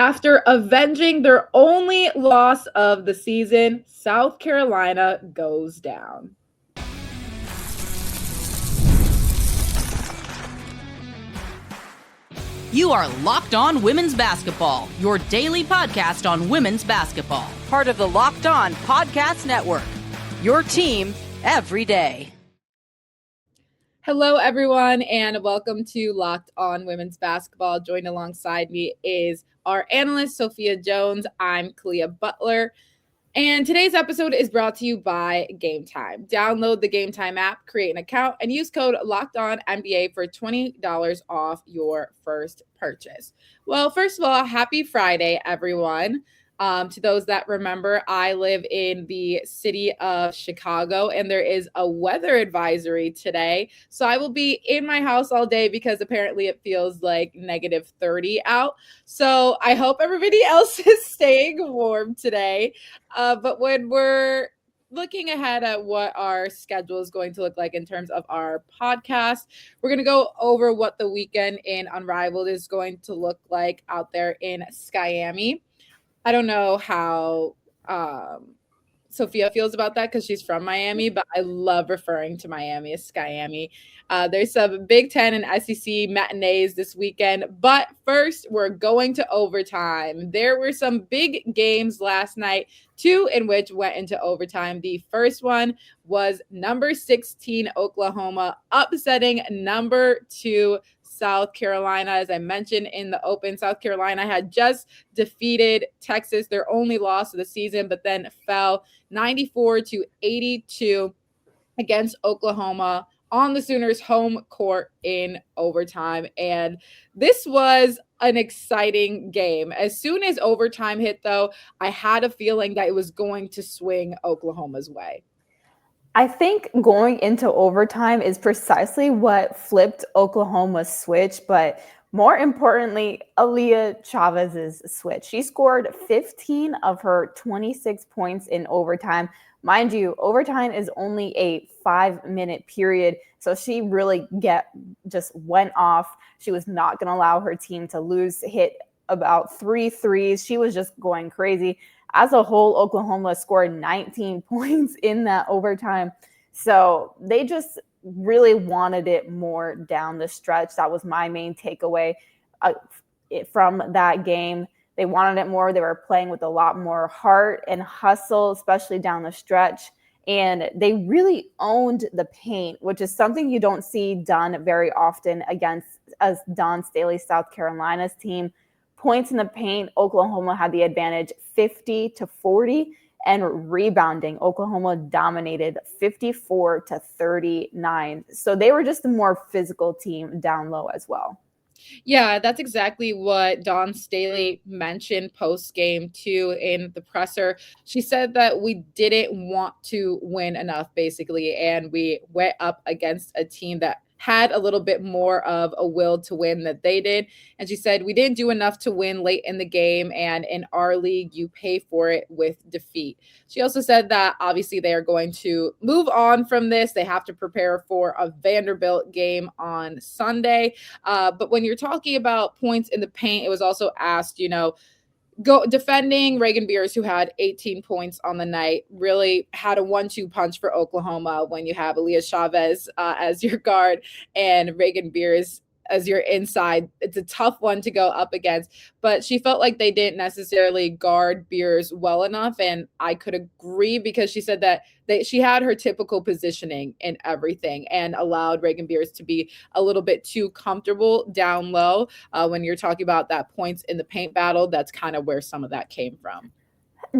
After avenging their only loss of the season, South Carolina goes down. You are Locked On Women's Basketball, your daily podcast on women's basketball. Part of the Locked On Podcast Network, your team every day. Hello, everyone, and welcome to Locked On Women's Basketball. Joined alongside me is our analyst, Sophia Jones. I'm Kalia Butler. And today's episode is brought to you by Game Time. Download the Game Time app, create an account, and use code LOCKEDONNBA for $20 off your first purchase. Well, first of all, happy Friday, everyone. To those that remember, I live in the city of Chicago, and there is a weather advisory today. So I will be in my house all day because apparently it feels like negative 30 out. So I hope everybody else is staying warm today. But when we're looking ahead at what our schedule is going to look like in terms of our podcast, we're going to go over what the weekend in Unrivaled is going to look like out there in Skyami. I don't know how Sophia feels about that because she's from Miami, but I love referring to Miami as Skyami. There's some Big Ten and SEC matinees this weekend, but first we're going to overtime. There were some big games last night, two in which went into overtime. The first one was number 16 Oklahoma upsetting number 2 South Carolina. As I mentioned in the open, South Carolina had just defeated Texas, their only loss of the season, but then fell 94-82 against Oklahoma on the Sooners' home court in overtime. And this was an exciting game. As soon as overtime hit, though, I had a feeling that it was going to swing Oklahoma's way. I think going into overtime is precisely what flipped Oklahoma's switch, but more importantly, Aaliyah Chavez's switch. She scored 15 of her 26 points in overtime. Mind you, overtime is only a 5-minute period, so she really just went off. She was not going to allow her team to lose, hit about 3 threes. She was just going crazy. As a whole, Oklahoma scored 19 points in that overtime. So they just really wanted it more down the stretch. That was my main takeaway from that game. They wanted it more. They were playing with a lot more heart and hustle, especially down the stretch. And they really owned the paint, which is something you don't see done very often against Dawn Staley, South Carolina's team. Points in the paint, Oklahoma had the advantage 50-40, and rebounding, Oklahoma dominated 54-39. So they were just a more physical team down low as well. Yeah, that's exactly what Dawn Staley mentioned post-game too in the presser. She said that we didn't want to win enough, basically, and we went up against a team that had a little bit more of a will to win that they did. And she said, we didn't do enough to win late in the game. And in our league, you pay for it with defeat. She also said that obviously they are going to move on from this. They have to prepare for a Vanderbilt game on Sunday. But when you're talking about points in the paint, it was also asked, defending Reagan Beers, who had 18 points on the night, really had a 1-2 punch for Oklahoma when you have Aaliyah Chavez as your guard and Reagan Beers as your inside. It's a tough one to go up against, but she felt like they didn't necessarily guard Beers well enough. And I could agree because she said that she had her typical positioning in everything and allowed Reagan Beers to be a little bit too comfortable down low. When you're talking about that points in the paint battle, that's kind of where some of that came from.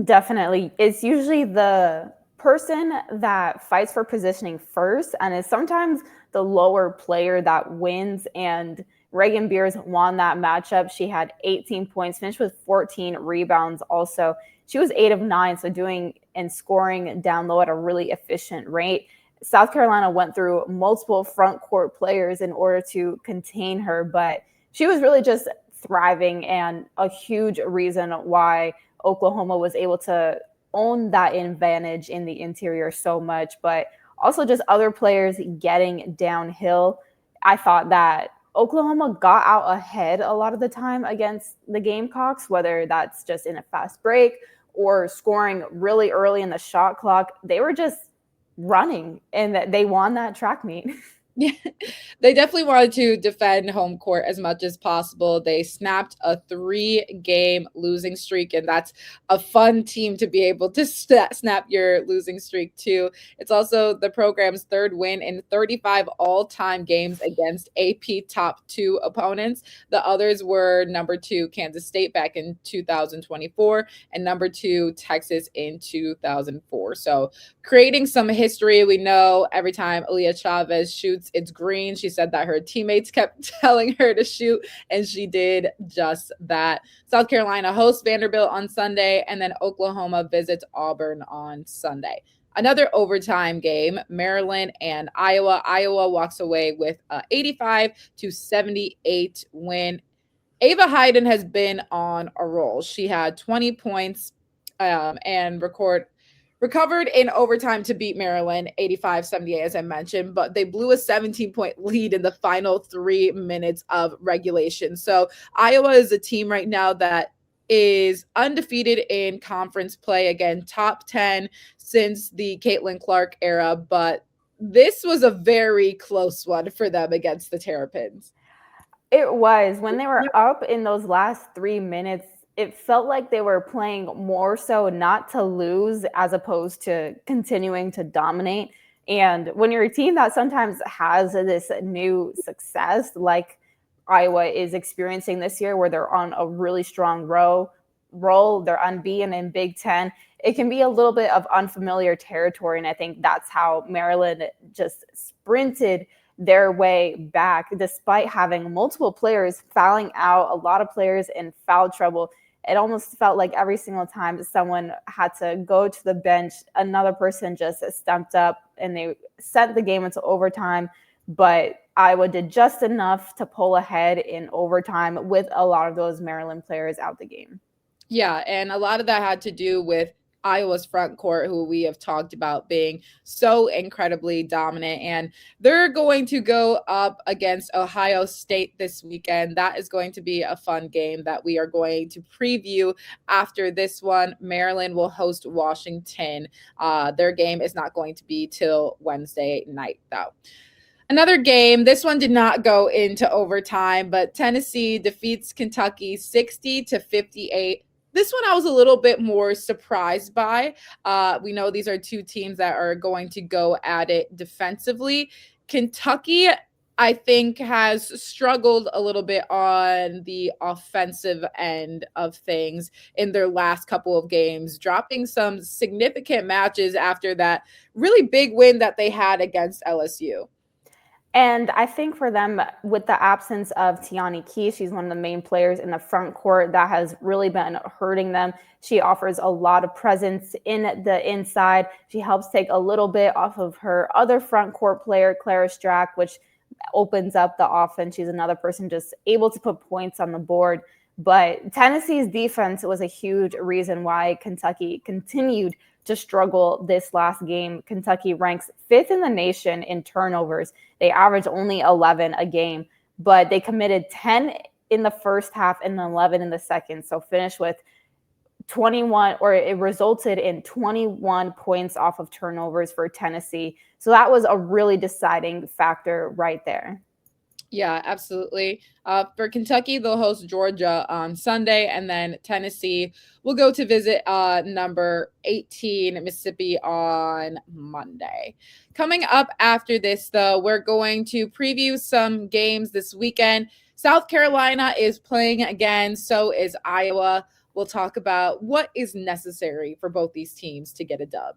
Definitely. It's usually the person that fights for positioning first, and is sometimes the lower player that wins. And Reagan Beers won that matchup. She had 18 points, finished with 14 rebounds. Also, she was 8 of 9, so doing and scoring down low at a really efficient rate. South Carolina went through multiple front court players in order to contain her, but she was really just thriving, and a huge reason why Oklahoma was able to own that advantage in the interior so much. But also just other players getting downhill. I thought that Oklahoma got out ahead a lot of the time against the Gamecocks, whether that's just in a fast break or scoring really early in the shot clock. They were just running, and that they won that track meet. Yeah, they definitely wanted to defend home court as much as possible. They snapped a 3-game losing streak, and that's a fun team to be able to snap your losing streak to. It's also the program's third win in 35 all-time games against AP top 2 opponents. The others were number 2 Kansas State back in 2024 and number 2 Texas in 2004. So creating some history. We know every time Aaliyah Chavez shoots, it's green. She said that her teammates kept telling her to shoot, and she did just that. South Carolina hosts Vanderbilt on Sunday, and then Oklahoma visits Auburn on Sunday. Another overtime game, Maryland and Iowa. Iowa walks away with an 85-78 win. Ava Hayden has been on a roll. She had 20 points and recovered in overtime to beat Maryland 85-78, as I mentioned, but they blew a 17-point lead in the final 3 minutes of regulation. So Iowa is a team right now that is undefeated in conference play. Again, top 10 since the Caitlin Clark era, but this was a very close one for them against the Terrapins. It was. When they were up in those last 3 minutes, it felt like they were playing more so not to lose as opposed to continuing to dominate. And when you're a team that sometimes has this new success, like Iowa is experiencing this year, where they're on a really strong roll, they're unbeaten in Big Ten, it can be a little bit of unfamiliar territory. And I think that's how Maryland just sprinted their way back, despite having multiple players fouling out, a lot of players in foul trouble. It almost felt like every single time someone had to go to the bench, another person just stumped up and they sent the game into overtime. But Iowa did just enough to pull ahead in overtime with a lot of those Maryland players out the game. Yeah, and a lot of that had to do with Iowa's front court, who we have talked about being so incredibly dominant. And they're going to go up against Ohio State this weekend. That is going to be a fun game that we are going to preview after this one. Maryland will host Washington. Their game is not going to be till Wednesday night, though. Another game, this one did not go into overtime, but Tennessee defeats Kentucky 60-58. This one I was a little bit more surprised by. We know these are two teams that are going to go at it defensively. Kentucky, I think, has struggled a little bit on the offensive end of things in their last couple of games, dropping some significant matches after that really big win that they had against LSU. And I think for them, with the absence of Tiani Key, she's one of the main players in the front court that has really been hurting them. She offers a lot of presence in the inside. She helps take a little bit off of her other front court player, Clara Strack, which opens up the offense. She's another person just able to put points on the board. But Tennessee's defense was a huge reason why Kentucky continued to struggle this last game. Kentucky ranks 5th in the nation in turnovers. They average only 11 a game, but they committed 10 in the first half and 11 in the second. So finished with 21, or it resulted in 21 points off of turnovers for Tennessee. So that was a really deciding factor right there. Yeah, absolutely. For Kentucky, they'll host Georgia on Sunday, and then Tennessee will go to visit number 18, Mississippi, on Monday. Coming up after this, though, we're going to preview some games this weekend. South Carolina is playing again, so is Iowa. We'll talk about what is necessary for both these teams to get a dub.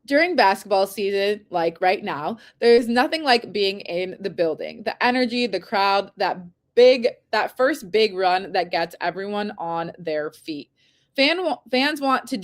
During basketball season, like right now, there's nothing like being in the building. The energy, the crowd, that first big run that gets everyone on their feet. Fans want to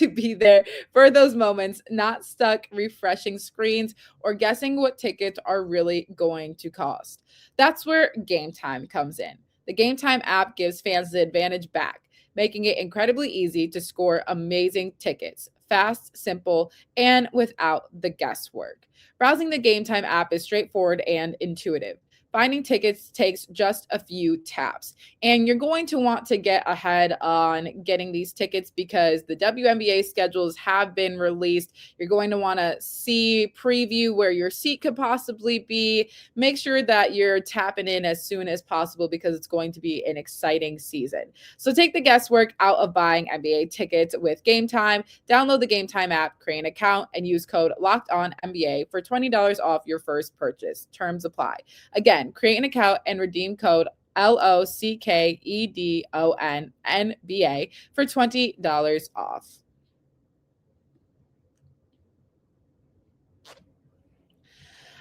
be there for those moments, not stuck refreshing screens or guessing what tickets are really going to cost. That's where Game Time comes in. The Game Time app gives fans the advantage back, making it incredibly easy to score amazing tickets fast, simple, and without the guesswork. Browsing the Game Time app is straightforward and intuitive. Finding tickets takes just a few taps. And you're going to want to get ahead on getting these tickets because the WNBA schedules have been released. You're going to want to preview where your seat could possibly be. Make sure that you're tapping in as soon as possible because it's going to be an exciting season. So take the guesswork out of buying NBA tickets with Game Time. Download the Game Time app, create an account, and use code LOCKEDONNBA for $20 off your first purchase. Terms apply. Again, create an account and redeem code LOCKEDONNBA for $20 off.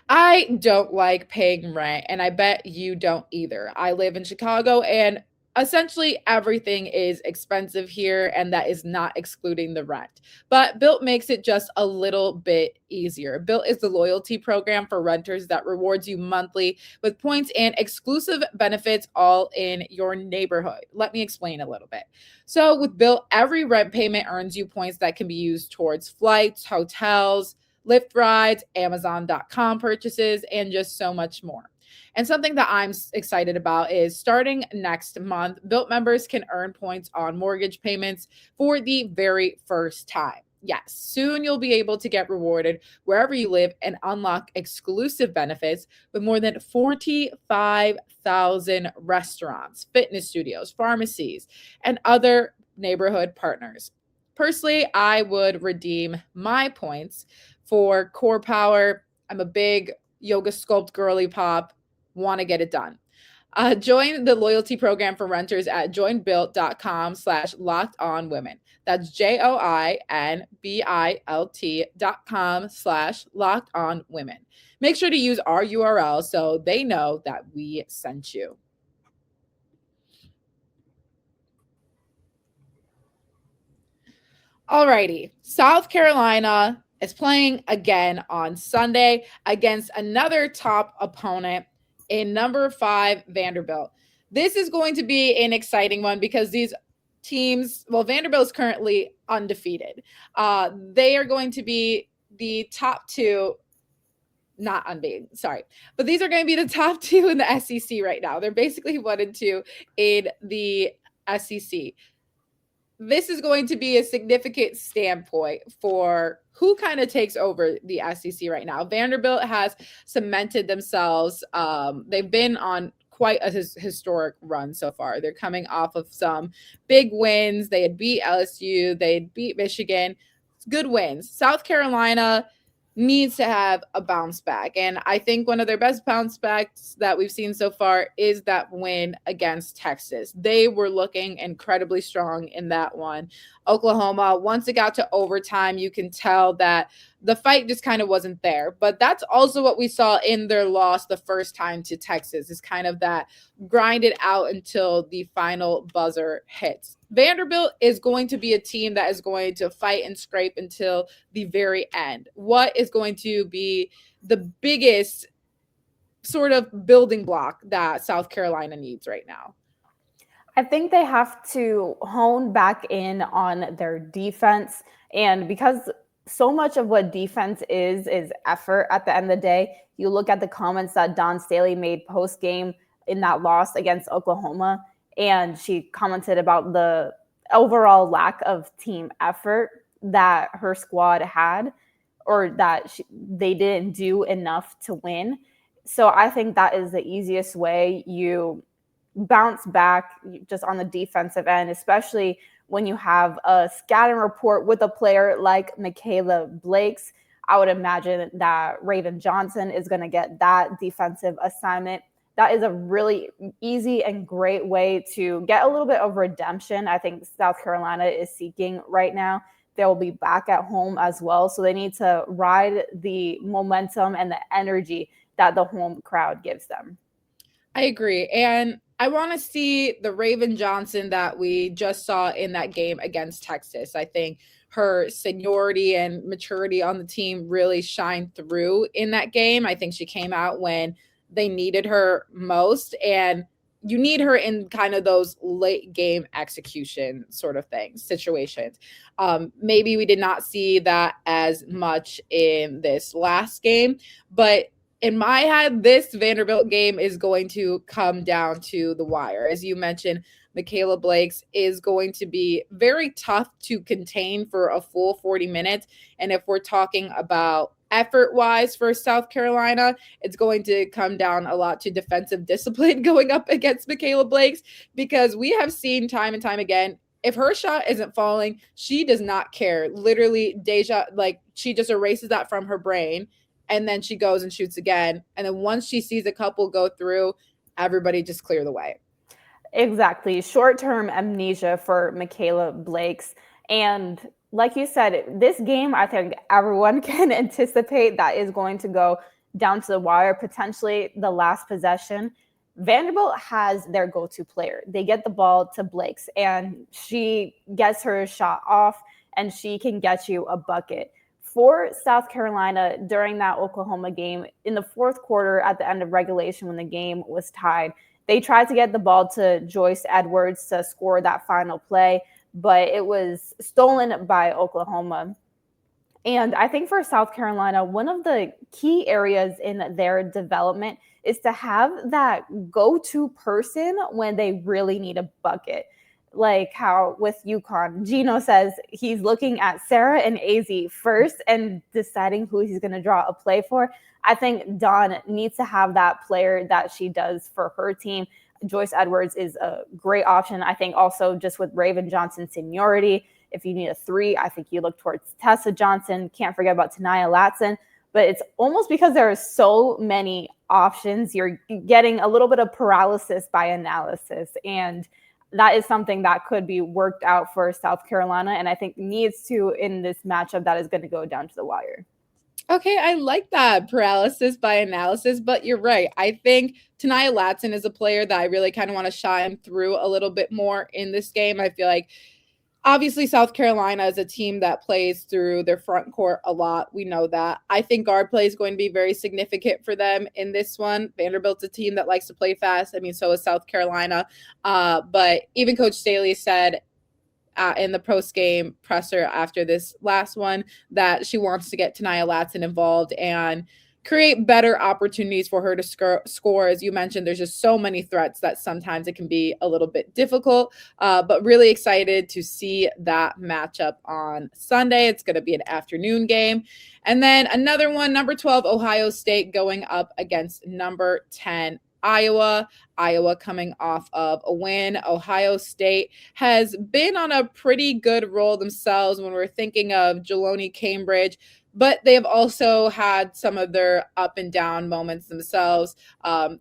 I don't like paying rent, and I bet you don't either. I live in Chicago, and essentially everything is expensive here, and that is not excluding the rent. But Bilt makes it just a little bit easier. Bilt is the loyalty program for renters that rewards you monthly with points and exclusive benefits all in your neighborhood. Let me explain a little bit. So with Bilt, every rent payment earns you points that can be used towards flights, hotels, Lyft rides, Amazon.com purchases, and just so much more. And something that I'm excited about is starting next month, Bilt members can earn points on mortgage payments for the very first time. Yes, soon you'll be able to get rewarded wherever you live and unlock exclusive benefits with more than 45,000 restaurants, fitness studios, pharmacies, and other neighborhood partners. Personally, I would redeem my points for core power. I'm a big yoga sculpt girly pop, want to get it done. Join the loyalty program for renters at joinbilt.com/lockedonwomen. That's joinbilt.com/lockedonwomen. Make sure to use our URL so they know that we sent you. Alrighty, South Carolina is playing again on Sunday against another top opponent in number 5 Vanderbilt. This is going to be an exciting one because these teams, well, Vanderbilt is currently undefeated. They are going to be the top two, not unbeaten, sorry, but these are going to be the top two in the SEC right now. They're basically 1 and 2 in the SEC. This is going to be a significant standpoint for who kind of takes over the SEC right now. Vanderbilt has cemented themselves. They've been on quite a historic run so far. They're coming off of some big wins. They had beat LSU. They had beat Michigan. Good wins. South Carolina needs to have a bounce back. And I think one of their best bounce backs that we've seen so far is that win against Texas. They were looking incredibly strong in that one. Oklahoma, once it got to overtime, you can tell that the fight just kind of wasn't there. But that's also what we saw in their loss the first time to Texas, is kind of that grind it out until the final buzzer hits. Vanderbilt is going to be a team that is going to fight and scrape until the very end. What is going to be the biggest sort of building block that South Carolina needs right now? I think they have to hone back in on their defense. And because so much of what defense is effort at the end of the day, you look at the comments that Dawn Staley made post-game in that loss against Oklahoma, and she commented about the overall lack of team effort that her squad had, or that they didn't do enough to win. So I think that is the easiest way you bounce back just on the defensive end, especially when you have a scouting report with a player like Michaela Blakes. I would imagine that Raven Johnson is going to get that defensive assignment. That is a really easy and great way to get a little bit of redemption. I think South Carolina is seeking right now. They will be back at home as well. So they need to ride the momentum and the energy that the home crowd gives them. I agree. And I want to see the Raven Johnson that we just saw in that game against Texas. I think her seniority and maturity on the team really shined through in that game. I think she came out when they needed her most. And you need her in kind of those late game execution sort of things, situations. Maybe we did not see that as much in this last game, but in my head, this Vanderbilt game is going to come down to the wire. As you mentioned, Michaela Blakes is going to be very tough to contain for a full 40 minutes. And if we're talking about effort-wise for South Carolina, it's going to come down a lot to defensive discipline going up against Michaela Blakes, because we have seen time and time again, if her shot isn't falling, she does not care. Literally, Deja, like, she just erases that from her brain, and then she goes and shoots again. And then once she sees a couple go through, everybody just clear the way. Exactly. Short-term amnesia for Michaela Blakes. And like you said, this game, I think everyone can anticipate that is going to go down to the wire, potentially the last possession. Vanderbilt has their go-to player. They get the ball to Blakes, and she gets her shot off, and she can get you a bucket. For South Carolina, during that Oklahoma game, in the fourth quarter at the end of regulation when the game was tied, they tried to get the ball to Joyce Edwards to score that final play, but it was stolen by Oklahoma. And I think for South Carolina, one of the key areas in their development is to have that go-to person when they really need a bucket. Like how with UConn, Gino says he's looking at Sarah and AZ first and deciding who he's going to draw a play for. I think Dawn needs to have that player that she does for her team. Joyce Edwards is a great option. I think also just with Raven Johnson's seniority, if you need a three, I think you look towards Tessa Johnson. Can't forget about Tanaya Latson. But it's almost because there are so many options, you're getting a little bit of paralysis by analysis. And that is something that could be worked out for South Carolina, and I think needs to in this matchup that is going to go down to the wire. Okay, I like that, paralysis by analysis, but you're right. I think Tanaya Latson is a player that I really kind of want to shine through a little bit more in this game. I feel like obviously South Carolina is a team that plays through their front court a lot. We know that. I think guard play is going to be very significant for them in this one. Vanderbilt's a team that likes to play fast. I mean, so is South Carolina. But even Coach Staley said in the post-game presser after this last one that she wants to get Tanaya Latson involved and create better opportunities for her to score. As you mentioned, there's just so many threats that sometimes it can be a little bit difficult, but really excited to see that matchup on Sunday. It's going to be an afternoon game. And then another one, number 12, Ohio State going up against number 10, Iowa. Iowa coming off of a win. Ohio State has been on a pretty good roll themselves when we're thinking of Jaloni Cambridge, but they've also had some of their up and down moments themselves.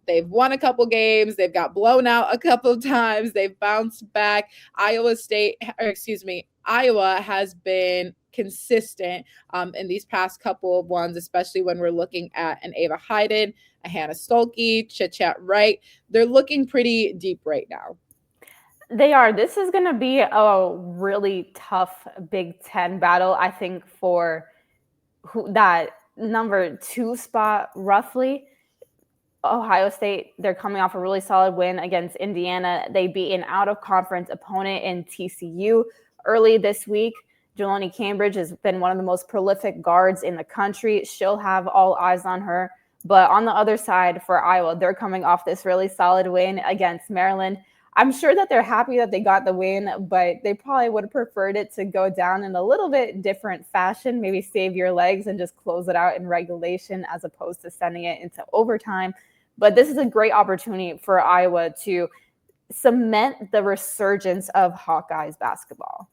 They've won a couple games. They've got blown out a couple of times. They've bounced back. Iowa has been consistent in these past couple of ones, especially when we're looking at an Ava Hyden, a Hannah Stolke, Chit-Chat Wright. They're looking pretty deep right now. They are. This is going to be a really tough Big Ten battle, I think, for that number 2 spot, roughly. Ohio State, they're coming off a really solid win against Indiana. They beat an out-of-conference opponent in TCU early this week. Jaloni Cambridge has been one of the most prolific guards in the country. She'll have all eyes on her. But on the other side for Iowa, they're coming off this really solid win against Maryland. I'm sure that they're happy that they got the win, but they probably would have preferred it to go down in a little bit different fashion, maybe save your legs and just close it out in regulation as opposed to sending it into overtime. But this is a great opportunity for Iowa to cement the resurgence of Hawkeyes basketball.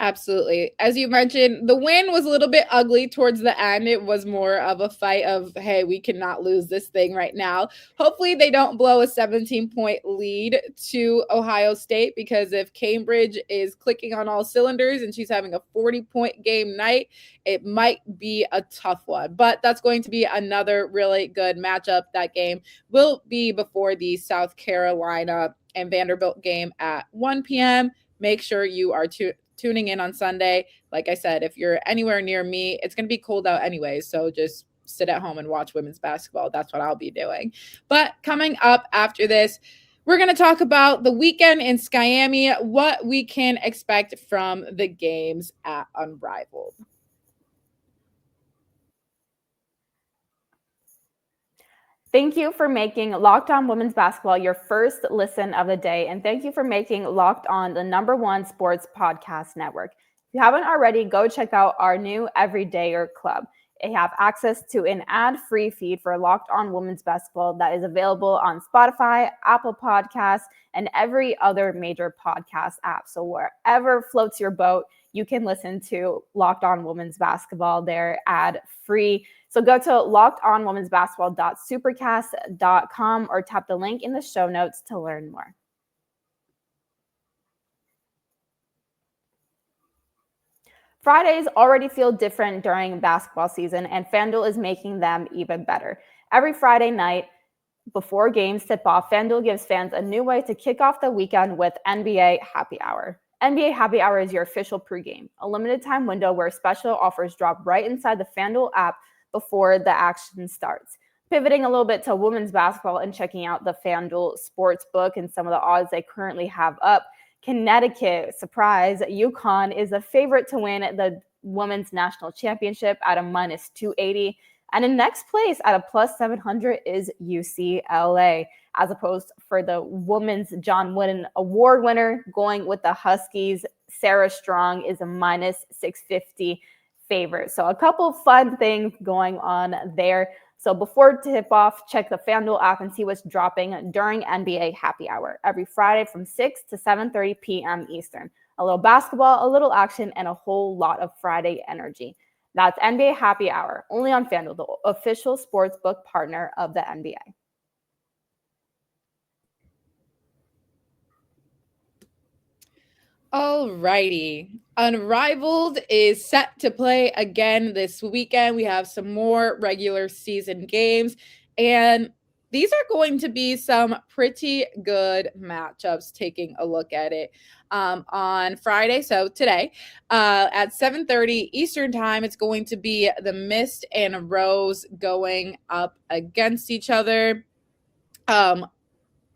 Absolutely. As you mentioned, the win was a little bit ugly towards the end. It was more of a fight of, hey, we cannot lose this thing right now. Hopefully they don't blow a 17-point lead to Ohio State, because if Cambridge is clicking on all cylinders and she's having a 40-point game night, it might be a tough one. But that's going to be another really good matchup. That game will be before the South Carolina and Vanderbilt game at 1 p.m. Make sure you are tuning in on Sunday. Like I said, if you're anywhere near me, it's going to be cold out anyways, so just sit at home and watch women's basketball. That's what I'll be doing. But coming up after this, We're going to talk about the weekend in Miami, what we can expect from the games at Unrivaled. Thank you for making Locked On Women's Basketball your first listen of the day. And thank you for making Locked On the #1 sports podcast network. If you haven't already, go check out our new Everydayer Club. They have access to an ad-free feed for Locked On Women's Basketball that is available on Spotify, Apple Podcasts, and every other major podcast app. So wherever floats your boat, you can listen to Locked On Women's Basketball. They're ad-free. So go to lockedonwomen'sbasketball.supercast.com or tap the link in the show notes to learn more. Fridays already feel different during basketball season, and FanDuel is making them even better. Every Friday night before games tip off, FanDuel gives fans a new way to kick off the weekend with NBA Happy Hour. NBA Happy Hour is your official pregame, a limited time window where special offers drop right inside the FanDuel app before the action starts. Pivoting a little bit to women's basketball and checking out the FanDuel Sportsbook and some of the odds they currently have up. Connecticut, surprise, UConn is a favorite to win the women's national championship at a -280. And in next place at a +700 is UCLA, as opposed for the women's John Wooden Award winner going with the Huskies. Sarah Strong is a -650 favorite. So a couple fun things going on there. So before tip-off, check the FanDuel app and see what's dropping during NBA Happy Hour every Friday from 6 to 7:30 p.m. Eastern. A little basketball, a little action, and a whole lot of Friday energy. That's NBA Happy Hour, only on FanDuel, the official sportsbook partner of the NBA. Alrighty. Unrivaled is set to play again this weekend. We have some more regular season games, and these are going to be some pretty good matchups taking a look at it. On Friday, so today, at 7:30 Eastern time, it's going to be the Mist and Rose going up against each other.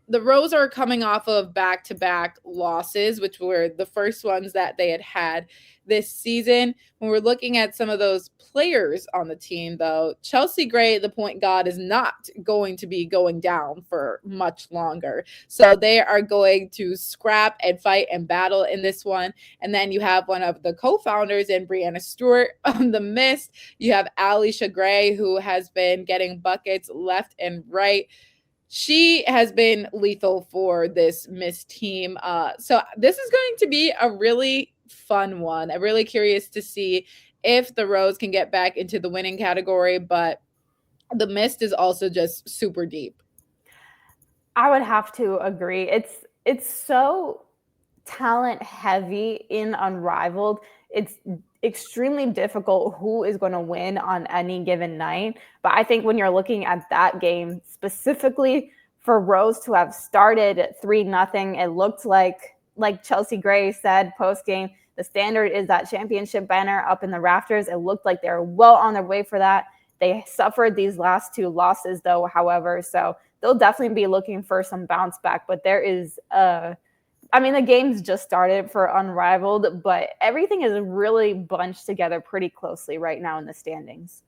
The Rose are coming off of back-to-back losses, which were the first ones that they had this season. When we're looking at some of those players on the team, though, Chelsea Gray, the point guard, is not going to be going down for much longer. So they are going to scrap and fight and battle in this one. And then you have one of the co-founders in Brianna Stewart on the Mist. You have Aaliyah Chavez, who has been getting buckets left and right. She has been lethal for this Mist team. So this is going to be a really fun one. I'm really curious to see if the Rose can get back into the winning category, but the Mist is also just super deep. I would have to agree. It's so talent heavy in Unrivaled. It's extremely difficult who is going to win on any given night. But I think when you're looking at that game specifically for Rose to have started at 3-0, it looked like Chelsea Gray said post-game, the standard is that championship banner up in the rafters. It looked like they're well on their way for that. They suffered these last two losses, though, however, so they'll definitely be looking for some bounce back. But there is the game's just started for Unrivaled, but everything is really bunched together pretty closely right now in the standings.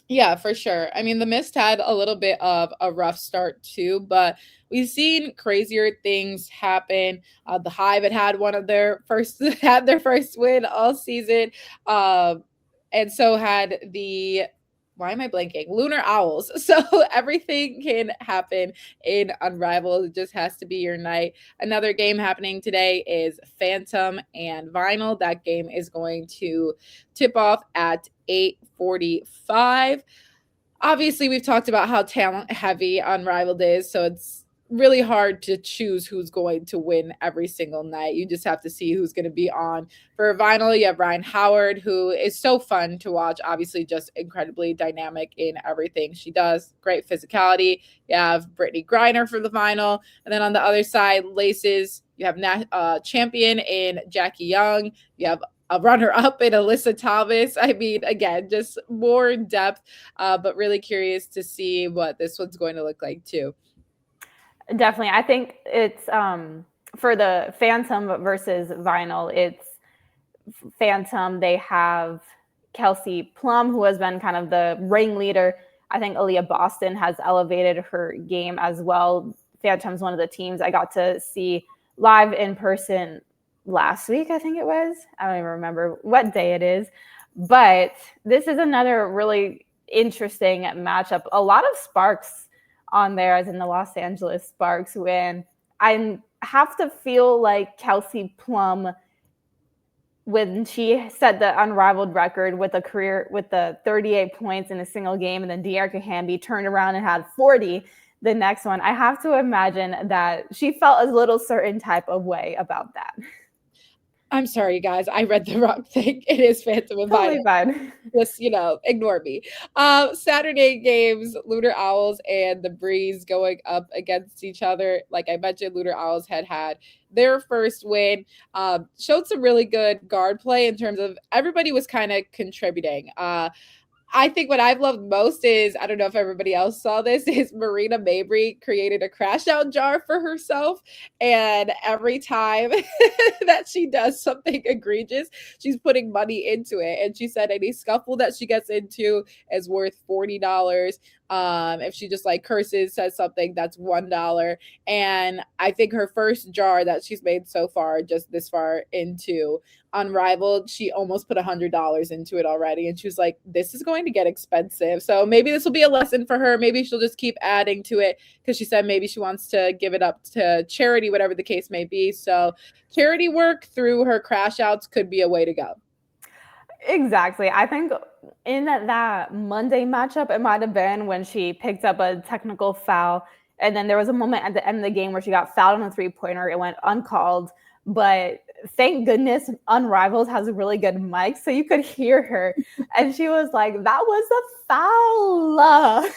Yeah, for sure. I mean, the Mist had a little bit of a rough start too, but we've seen crazier things happen. The Hive had their first win all season, and so had the why am I blanking? Lunar Owls. So everything can happen in Unrivaled. It just has to be your night. Another game happening today is Phantom and Vinyl. That game is going to tip off at 8:45. Obviously, we've talked about how talent heavy Unrivaled is, so it's really hard to choose who's going to win every single night. You just have to see who's going to be on. For Vinyl, you have Ryan Howard, who is so fun to watch, obviously just incredibly dynamic in everything she does. Great physicality. You have Brittany Griner for the Vinyl. And then on the other side, Laces, you have champion in Jackie Young. You have a runner-up in Alyssa Thomas. I mean, again, just more depth, but really curious to see what this one's going to look like too. Definitely. I think it's for the Phantom versus Vinyl, it's Phantom. They have Kelsey Plum, who has been kind of the ringleader. I think Aaliyah Boston has elevated her game as well. Phantom's one of the teams I got to see live in person last week, I think it was. I don't even remember what day it is. But this is another really interesting matchup. A lot of sparks on there, as in the Los Angeles Sparks, when I have to feel like Kelsey Plum, when she set the unrivaled record with a career with the 38 points in a single game, and then De'Erica Hamby turned around and had 40 the next one, I have to imagine that she felt a little certain type of way about that. I'm sorry, you guys. I read the wrong thing. It is Phantom and Totally Vinyl. fine. Just, ignore me. Saturday games, Lunar Owls and the Breeze going up against each other. Like I mentioned, Lunar Owls had their first win, showed some really good guard play in terms of everybody was kind of contributing. I think what I've loved most is, I don't know if everybody else saw this, is Marina Mabry created a crash out jar for herself. And every time that she does something egregious, she's putting money into it. And she said any scuffle that she gets into is worth $40. If she just like curses, says something, that's $1. And I think her first jar that she's made so far, just this far into Unrivaled, she almost put $100 into it already. And she was like, this is going to get expensive. So maybe this will be a lesson for her. Maybe she'll just keep adding to it, because she said maybe she wants to give it up to charity, whatever the case may be. So charity work through her crash outs could be a way to go. Exactly. I think in that Monday matchup, it might have been when she picked up a technical foul. And then there was a moment at the end of the game where she got fouled on a three-pointer. It went uncalled. But thank goodness Unrivaled has a really good mic, so you could hear her. And she was like, that was a foul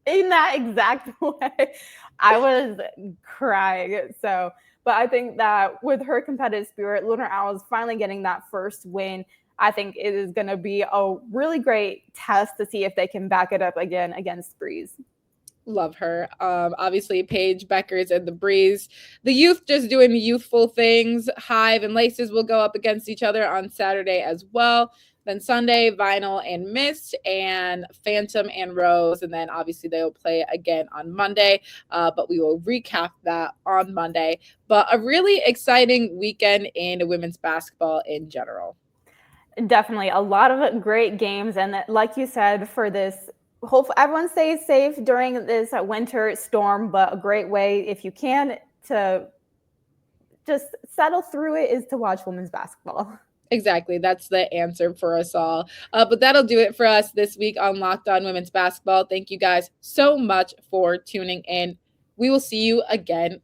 in that exact way. I was crying. So, but I think that with her competitive spirit, Lunar Owls finally getting that first win, I think it is going to be a really great test to see if they can back it up again against Breeze. Love her. Obviously, Paige Beckers and the Breeze. The youth just doing youthful things. Hive and Laces will go up against each other on Saturday as well. Then Sunday, Vinyl and Mist, and Phantom and Rose. And then obviously they will play again on Monday, but we will recap that on Monday. But a really exciting weekend in women's basketball in general. Definitely a lot of great games. And like you said, for this, hopefully everyone stays safe during this winter storm, but a great way, if you can, to just settle through it is to watch women's basketball. Exactly. That's the answer for us all. But that'll do it for us this week on Locked On Women's Basketball. Thank you guys so much for tuning in. We will see you again